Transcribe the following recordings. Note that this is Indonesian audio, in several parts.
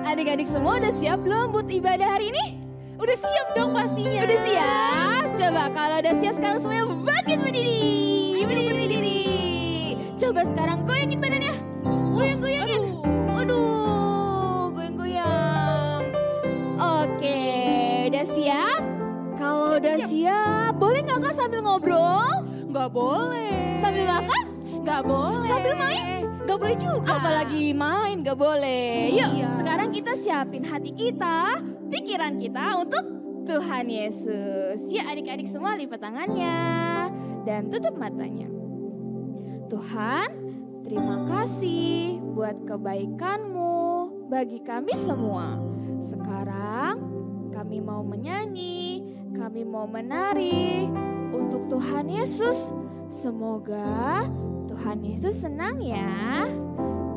Adik-adik semua udah siap belum buat ibadah hari ini? Udah siap dong pastinya. Udah siap? Coba kalau udah siap sekarang semuanya bangkit berdiri. Berdiri. Coba sekarang goyangin badannya. Goyang-goyangin. Waduh, goyang-goyang. Oke, udah siap? Kalau udah siap, boleh nggak Kak sambil ngobrol? Nggak boleh. Sambil makan? Nggak boleh. Sambil main? Nggak boleh juga. Apalagi main nggak boleh. Yuk, sekarang kita siapin hati kita, pikiran kita untuk Tuhan Yesus. Ya adik-adik semua lipat tangannya dan tutup matanya. Tuhan, terima kasih buat kebaikan-Mu bagi kami semua. Sekarang kami mau menyanyi, kami mau menari untuk Tuhan Yesus. Semoga Tuhan Yesus senang ya.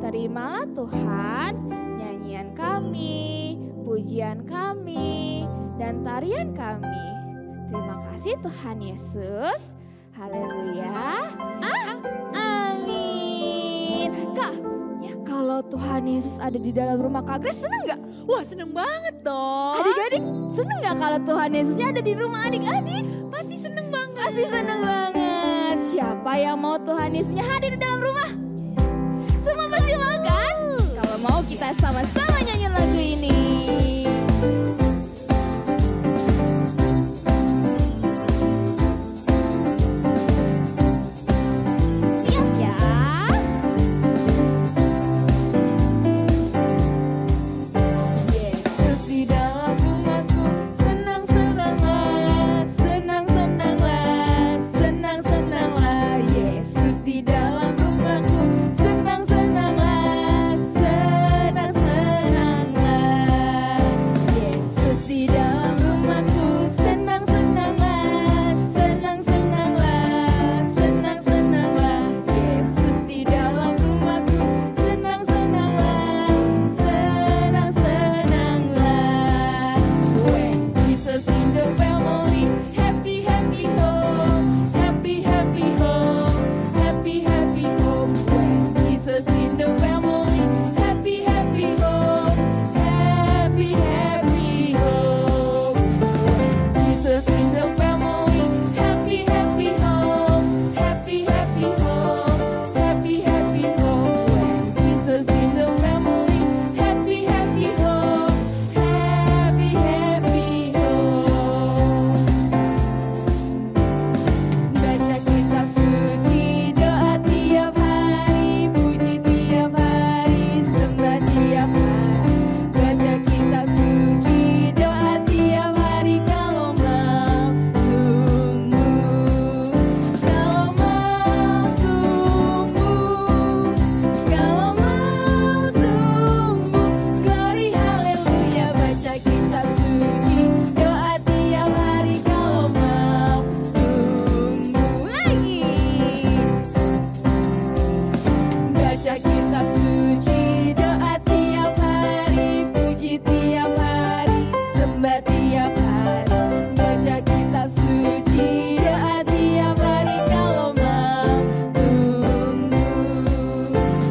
Terimalah Tuhan nyanyian kami, pujian kami, dan tarian kami. Terima kasih Tuhan Yesus. Haleluya. Amin. Kak, kalau Tuhan Yesus ada di dalam rumah Kak Grace seneng gak? Wah seneng banget dong. Adik-adik seneng gak kalau Tuhan Yesusnya ada di rumah adik-adik? Pasti seneng banget. Pasti seneng banget. Siapa yang mau Tuhan Yesusnya hadir di dalam rumah? Semua pasti mau kan? Kalau mau kita sama-sama nyanyi lagu ini. Siap ya? Yesus di dalam rumahku, senang-senanglah, senang-senanglah, senang-senanglah. Yesus di dalam rumahku, senang-senanglah, senang-senanglah. Yesus di dalam rumahku, senang-senanglah, senang-senanglah, senang-senanglah. Yesus di dalam rumahku, senang-senanglah, senang-senanglah. When Jesus in the family, happy, happy home, happy, happy home, happy, happy home. When Jesus in the family, happy, happy home, happy, happy home. When Jesus in the family, happy, happy home, happy, happy home, happy, happy home. When Jesus in the family, happy, happy home, happy, happy home. Baca kitab suci, doa tiap hari, puji tiap hari, sembah tiap hari. Baca kitab suci, doa tiap hari kalau mau tumbuh. Kalau mau tumbuh, kalau mau tumbuh, glory haleluya. Baca kitab suci, doa tiap hari kalau mau tumbuh lagi. Baca kitab suci, doa tiap hari, puji tiap hari, sembah tiap hari. Baca kitab suci, doa tiap hari kalau mau tumbuh.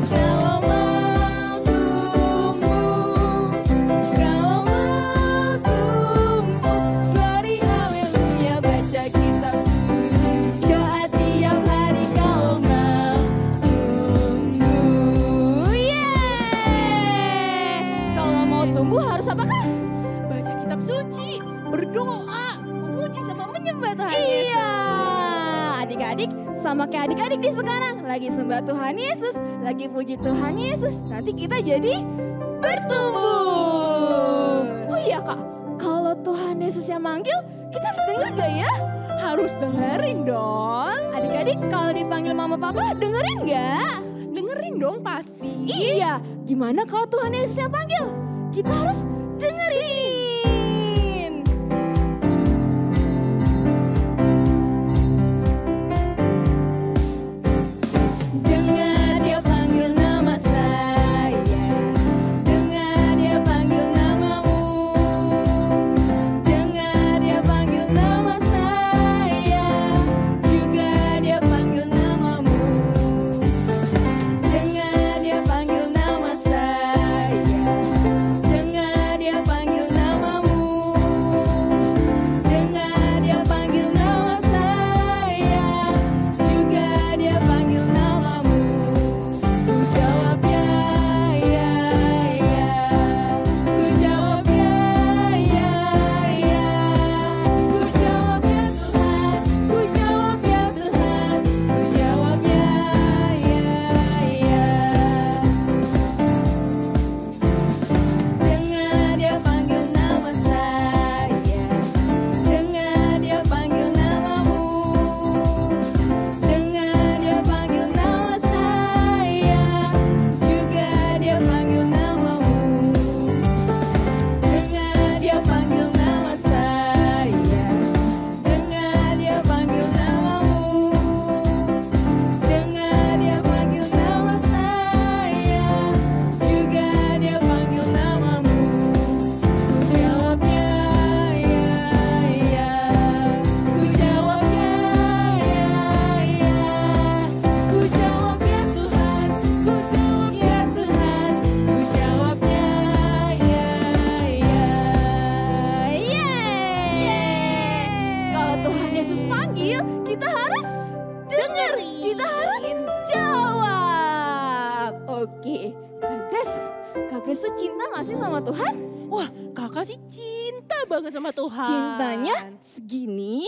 Kalau mau tumbuh, kalau mau tumbuh, glory haleluya. Baca kitab suci, doa tiap hari kalau mau tumbuh. Kalau mau tumbuh harus apa Kak? Baca kitab suci, berdoa, memuji sama menyembah Tuhan Yesus. Iya, adik-adik sama kayak adik-adik di sekarang lagi sembah Tuhan Yesus, lagi puji Tuhan Yesus. Nanti kita jadi bertumbuh. Oh iya Kak, kalau Tuhan Yesus yang manggil, kita harus denger gak ya? Harus dengerin dong. Adik-adik kalau dipanggil mama papa dengerin gak? Dengerin dong pasti. Iya, gimana kalau Tuhan Yesus yang panggil? Kita harus dengerin. Kak Grace tuh cinta gak sih sama Tuhan? Wah, kakak sih cinta banget sama Tuhan. Cintanya segini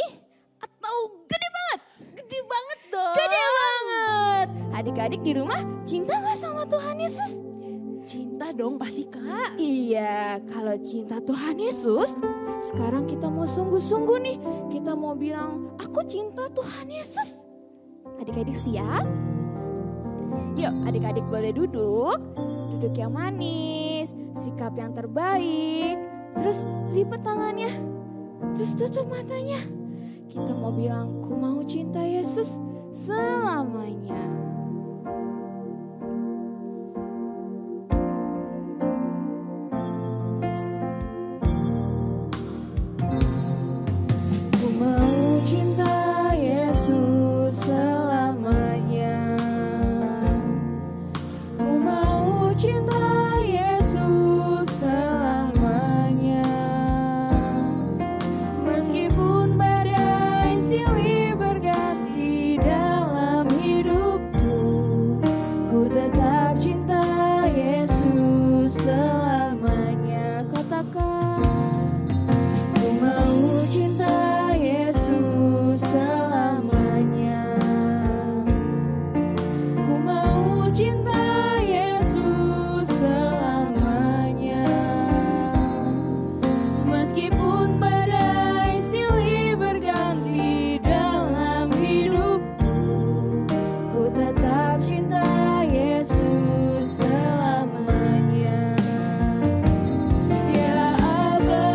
atau gede banget? Gede banget dong. Gede banget. Adik-adik di rumah cinta gak sama Tuhan Yesus? Cinta dong pasti Kak. Iya, kalau cinta Tuhan Yesus, sekarang kita mau sungguh-sungguh nih. Kita mau bilang, aku cinta Tuhan Yesus. Adik-adik siap? Yuk, adik-adik boleh duduk. Duduk yang manis, sikap yang terbaik. Terus lipat tangannya, terus tutup matanya. Kita mau bilang, ku mau cinta Yesus selamanya. Ku mau cinta Yesus selamanya. Ku mau cinta Yesus selamanya. Meskipun badai silih berganti dalam hidupku, ku tetap cinta Yesus selamanya. Katakan, ku mau cinta Yesus selamanya. Ku mau cinta Yesus selamanya. Meskipun badai silih berganti dalam hidupku, ku tetap cinta Yesus selamanya. Ya Aba,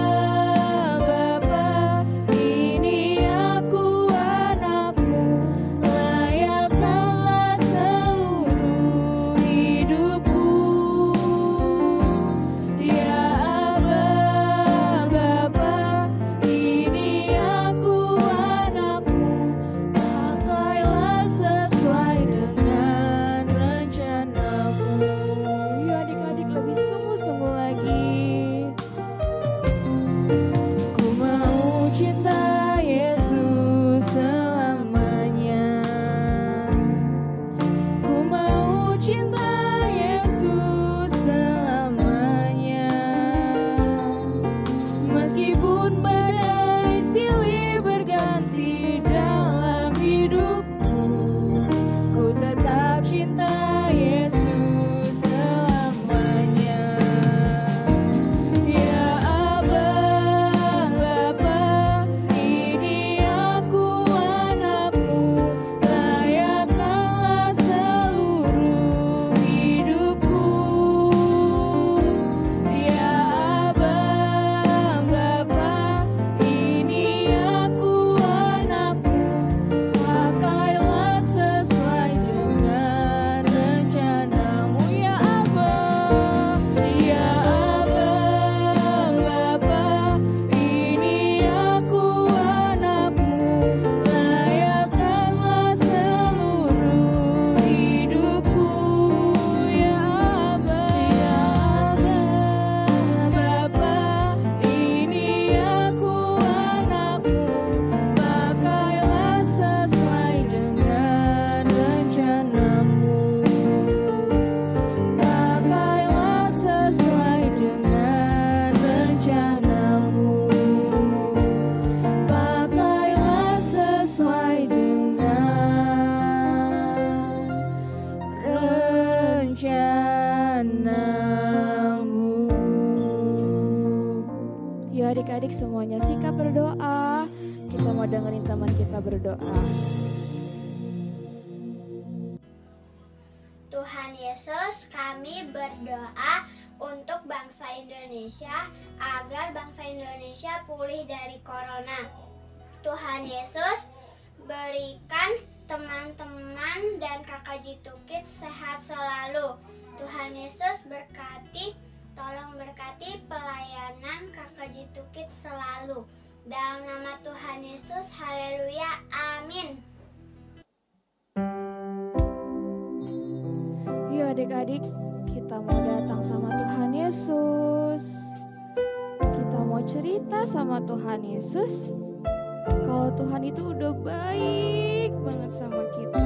Bapa, ini aku anakmu, layakkanlah seluruh hidupku. Ya Aba, Bapa, ini aku anakmu, pakailah sesuai dengan rencanamu. Yuk adik-adik lebih sungguh-sungguh lagi. Ku mau cinta Yesus selamanya. Ku mau cinta Yesus selamanya. Meskipun badai silih berganti dalam hidupku, ku tetap cinta Yesus selamanya. Ya Aba, Bapa, ini aku anakmu, layakkanlah seluruh hidupku. Ya Aba, Bapa, ini aku anakmu, pakailah sesuai dengan rencanamu. Ya Aba, Bapa, ini aku anakmu, layakkanlah seluruh hidupku. Ya Aba, Bapa, ini aku anakmu, pakailah sesuai dengan rencanamu. Pakailah sesuai dengan rencanamu. Pakailah sesuai dengan rencanamu. Yuk adik-adik semuanya sikap berdoa. Kita mau dengerin teman kita berdoa. Tuhan Yesus, kami berdoa untuk bangsa Indonesia agar bangsa Indonesia pulih dari corona. Tuhan Yesus, berikan teman-teman dan kakak Jitukit sehat selalu. Tuhan Yesus tolong berkati pelayanan kakak Jitukit selalu. Dalam nama Tuhan Yesus, haleluya, amin. Yuk adik-adik, kita mau datang sama Tuhan Yesus. Kita mau cerita sama Tuhan Yesus. Kalau Tuhan itu udah baik banget sama kita.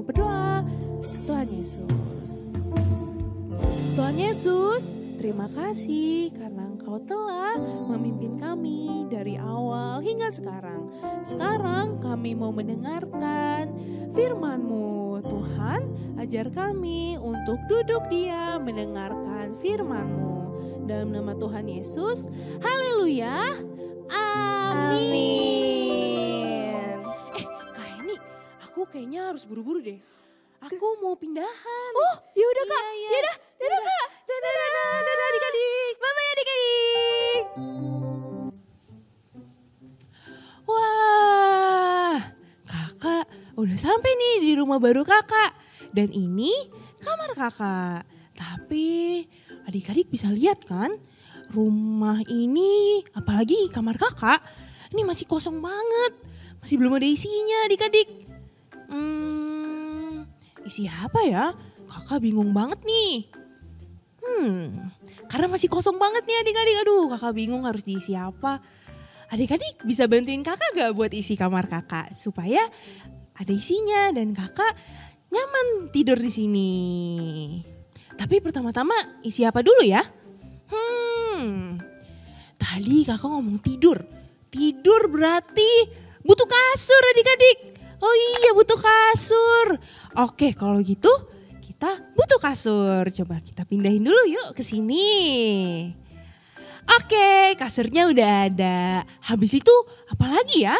mau berdoa. Tuhan Yesus. Tuhan Yesus, terima kasih karena Engkau telah memimpin kami dari awal hingga sekarang. Sekarang kami mau mendengarkan firman-Mu. Tuhan, ajar kami untuk duduk diam mendengarkan firman-Mu. Dalam nama Tuhan Yesus, haleluya, amin. Kak Eni, aku kayaknya harus buru-buru deh. Aku mau pindahan. Oh, yaudah Kak. Iya. Yaudah Kak. Dadah adik-adik. Bye-bye adik-adik. Wah, kakak udah sampai nih di rumah baru kakak. Dan ini kamar kakak. Tapi adik-adik bisa lihat kan, rumah ini, apalagi kamar kakak, ini masih kosong banget. Masih belum ada isinya adik-adik. Isi apa ya? Kakak bingung banget nih. Karena masih kosong banget nih adik-adik. Aduh, kakak bingung harus diisi apa. Adik-adik bisa bantuin kakak gak buat isi kamar kakak supaya ada isinya dan kakak nyaman tidur di sini. Tapi pertama-tama isi apa dulu ya? Tadi kakak ngomong tidur. Tidur berarti butuh kasur adik-adik. Oh iya, butuh kasur. Oke, kalau gitu kita butuh kasur. Coba kita pindahin dulu yuk ke sini. Oke, kasurnya udah ada. Habis itu apa lagi ya?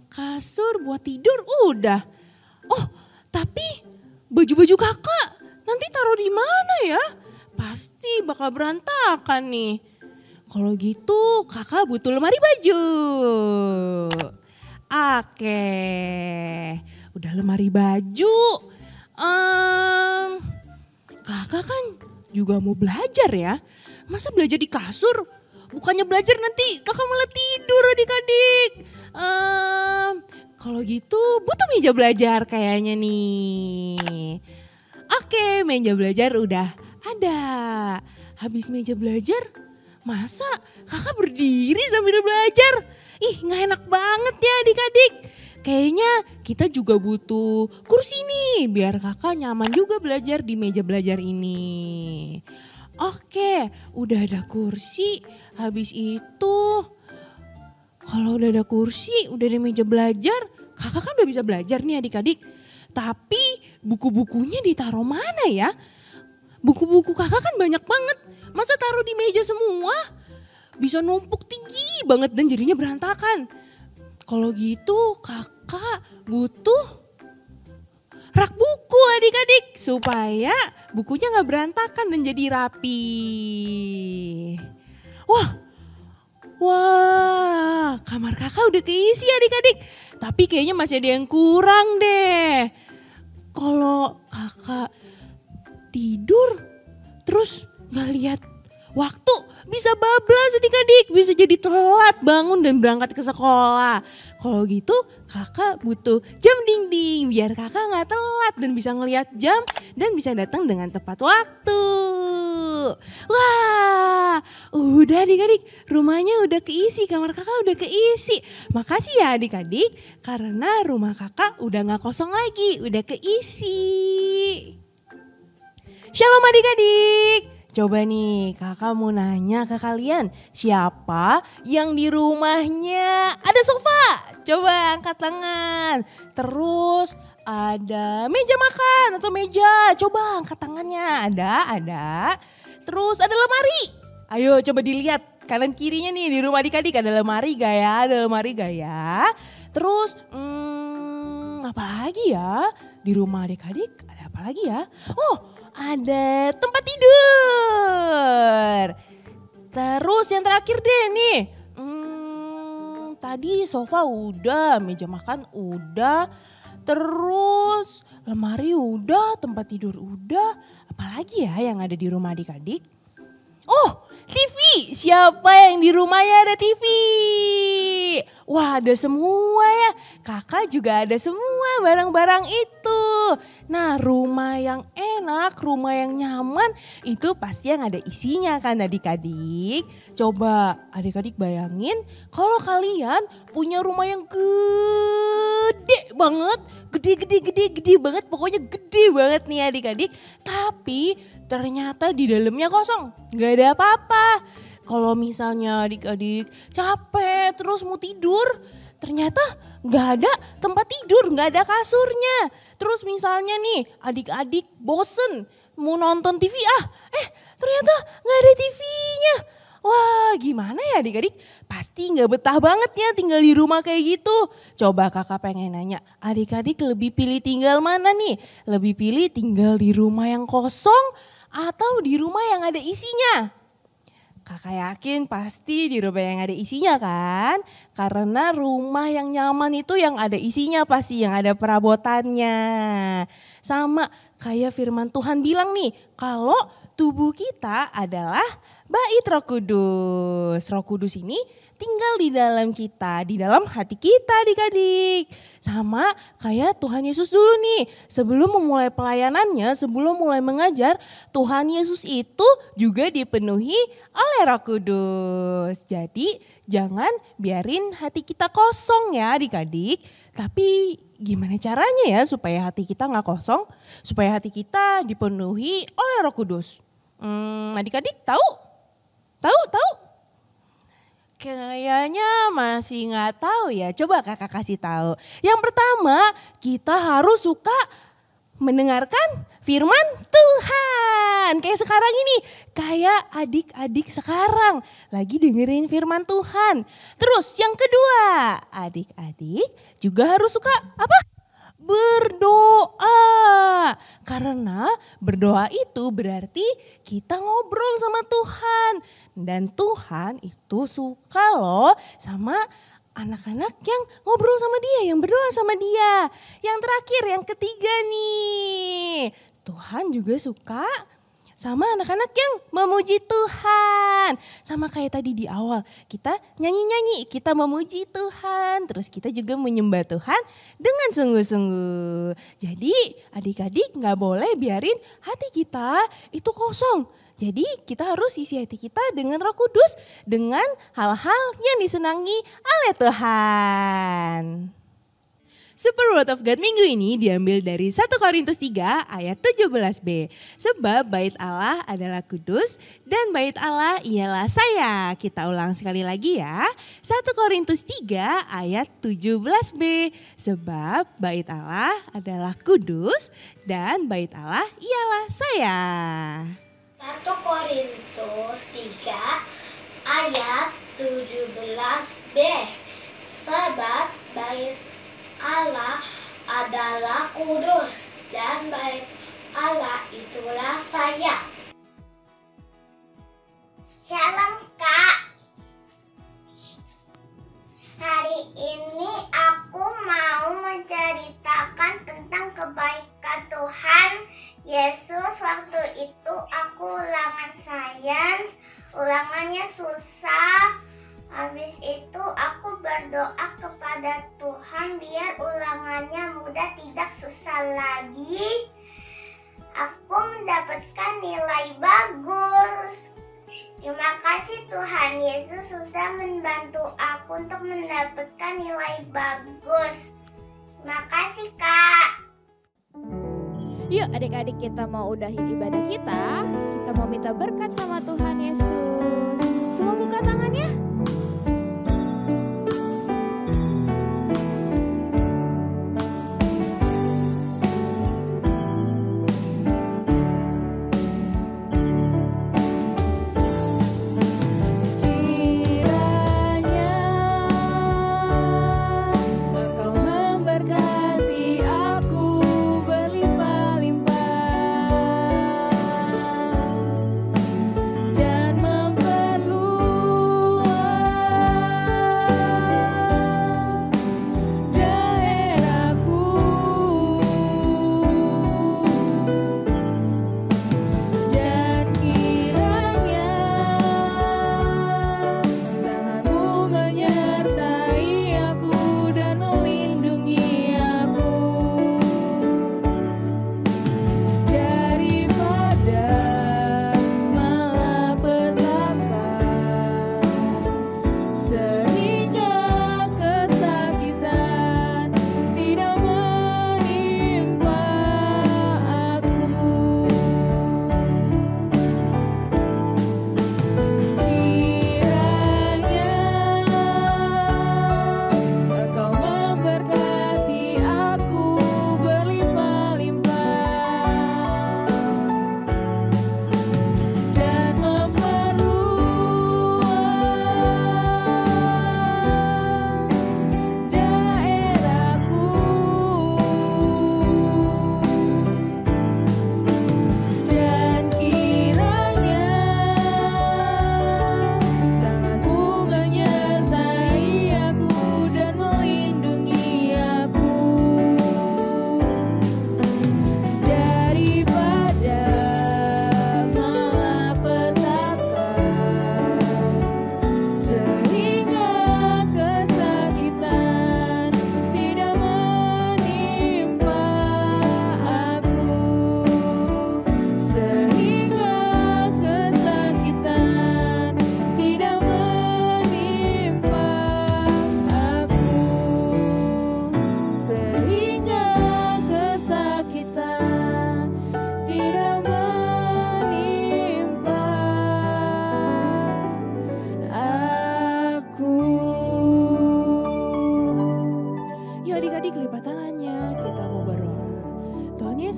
Kasur buat tidur udah. Oh, tapi baju-baju kakak nanti taruh di mana ya? Pasti bakal berantakan nih. Kalau gitu kakak butuh lemari baju. Oke, udah lemari baju. Kakak kan juga mau belajar ya. Masa belajar di kasur? Bukannya belajar nanti kakak malah tidur adik-adik. Kalau gitu butuh meja belajar kayaknya nih. Oke, meja belajar udah ada. Habis meja belajar, masa kakak berdiri sambil belajar? Ih, gak enak banget ya adik-adik. Kayaknya kita juga butuh kursi nih biar kakak nyaman juga belajar di meja belajar ini. Oke, udah ada kursi. Habis itu kalau udah ada kursi, udah ada meja belajar, kakak kan udah bisa belajar nih adik-adik. Tapi buku-bukunya ditaruh mana ya? Buku-buku kakak kan banyak banget. Masa taruh di meja semua? Bisa numpuk tinggi banget dan jadinya berantakan. Kalau gitu kakak butuh rak buku adik-adik supaya bukunya gak berantakan dan jadi rapi. Wah, kamar kakak udah keisi adik-adik. Tapi kayaknya masih ada yang kurang deh. Kalau kakak tidur terus gak lihat waktu, bisa bablas adik-adik, bisa jadi telat bangun dan berangkat ke sekolah. Kalau gitu kakak butuh jam dinding biar kakak gak telat dan bisa ngelihat jam dan bisa datang dengan tepat waktu. Wah, udah adik-adik, rumahnya udah keisi, kamar kakak udah keisi. Makasih ya adik-adik karena rumah kakak udah gak kosong lagi, udah keisi. Shalom adik-adik. Coba nih kakak mau nanya ke kalian, siapa yang di rumahnya ada sofa? Coba angkat tangan. Terus ada meja makan atau meja, coba angkat tangannya. Ada. Terus ada lemari. Ayo coba dilihat kanan kirinya nih di rumah adik-adik ada lemari gak ya? Ada lemari gak ya? Terus apa lagi ya? Di rumah adik-adik ada apa lagi ya? Oh, ada tempat tidur. Terus yang terakhir deh nih. Tadi sofa udah, meja makan udah. Terus lemari udah, tempat tidur udah. Apalagi ya yang ada di rumah adik-adik? Oh, TV. Siapa yang di rumahnya ada TV? Wah, ada semua ya. Kakak juga ada semua barang-barang itu. Nah, rumah yang enak, rumah yang nyaman itu pasti yang ada isinya kan adik-adik. Coba adik-adik bayangin kalau kalian punya rumah yang gede banget. Gede banget, pokoknya gede banget nih adik-adik. Tapi ternyata di dalamnya kosong, gak ada apa-apa. Kalau misalnya adik-adik capek terus mau tidur, ternyata gak ada tempat tidur, gak ada kasurnya. Terus misalnya nih adik-adik bosen mau nonton TV, ternyata gak ada TV-nya. Wah, gimana ya adik-adik? Pasti gak betah banget ya tinggal di rumah kayak gitu. Coba kakak pengen nanya, adik-adik lebih pilih tinggal mana nih? Lebih pilih tinggal di rumah yang kosong atau di rumah yang ada isinya? Kakak yakin pasti di rumah yang ada isinya kan? Karena rumah yang nyaman itu yang ada isinya pasti, yang ada perabotannya. Sama kayak firman Tuhan bilang nih, kalau tubuh kita adalah Bait Roh Kudus. Roh Kudus ini tinggal di dalam kita, di dalam hati kita adik-adik. Sama kayak Tuhan Yesus dulu nih, sebelum memulai pelayanannya, sebelum mulai mengajar, Tuhan Yesus itu juga dipenuhi oleh Roh Kudus. Jadi jangan biarin hati kita kosong ya adik-adik. Tapi gimana caranya ya supaya hati kita gak kosong, supaya hati kita dipenuhi oleh Roh Kudus? Adik-adik tahu? Tahu? Kayaknya masih nggak tahu ya. Coba kakak kasih tahu. Yang pertama, kita harus suka mendengarkan firman Tuhan. Kayak sekarang ini, kayak adik-adik sekarang lagi dengerin firman Tuhan. Terus yang kedua, adik-adik juga harus suka apa? Berdoa. Karena berdoa itu berarti kita ngobrol sama Tuhan. Dan Tuhan itu suka loh sama anak-anak yang ngobrol sama dia, yang berdoa sama dia. Yang terakhir, yang ketiga nih, Tuhan juga suka sama anak-anak yang memuji Tuhan. Sama kayak tadi di awal, kita nyanyi-nyanyi, kita memuji Tuhan. Terus kita juga menyembah Tuhan dengan sungguh-sungguh. Jadi adik-adik gak boleh biarin hati kita itu kosong. Jadi kita harus isi hati kita dengan Roh Kudus, dengan hal-hal yang disenangi oleh Tuhan. Super Word of God minggu ini diambil dari 1 Korintus 3 ayat 17b. Sebab bait Allah adalah kudus dan bait Allah ialah saya. Kita ulang sekali lagi ya. 1 Korintus 3 ayat 17b. Sebab bait Allah adalah kudus dan bait Allah ialah saya. 1 Korintus 3 ayat 17b. Sebab bait Allah adalah kudus dan bait Allah itulah saya. Shalom Kak. Hari ini aku mau menceritakan tentang kebaikan Tuhan Yesus. Waktu itu aku ulangan sains, ulangannya susah. Habis itu aku berdoa kepada Tuhan biar ulangannya mudah, tidak susah lagi. Aku mendapatkan nilai bagus. Terima kasih Tuhan Yesus sudah membantu aku untuk mendapatkan nilai bagus. Terima kasih Kak. Yuk adik-adik, kita mau udahin ibadah kita. Kita mau minta berkat sama Tuhan Yesus. Semua buka tangannya. Dan memperluas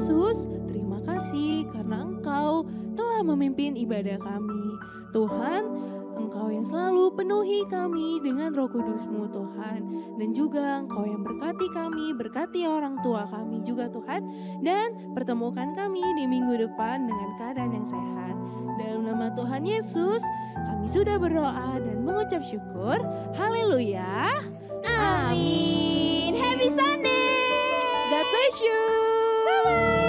Yesus, terima kasih karena Engkau telah memimpin ibadah kami. Tuhan, Engkau yang selalu penuhi kami dengan Roh Kudus-Mu Tuhan. Dan juga Engkau yang berkati kami, berkati orang tua kami juga Tuhan. Dan pertemukan kami di minggu depan dengan keadaan yang sehat. Dalam nama Tuhan Yesus, kami sudah berdoa dan mengucap syukur. Haleluya. Amin. Happy Sunday. God bless you. Bye-bye.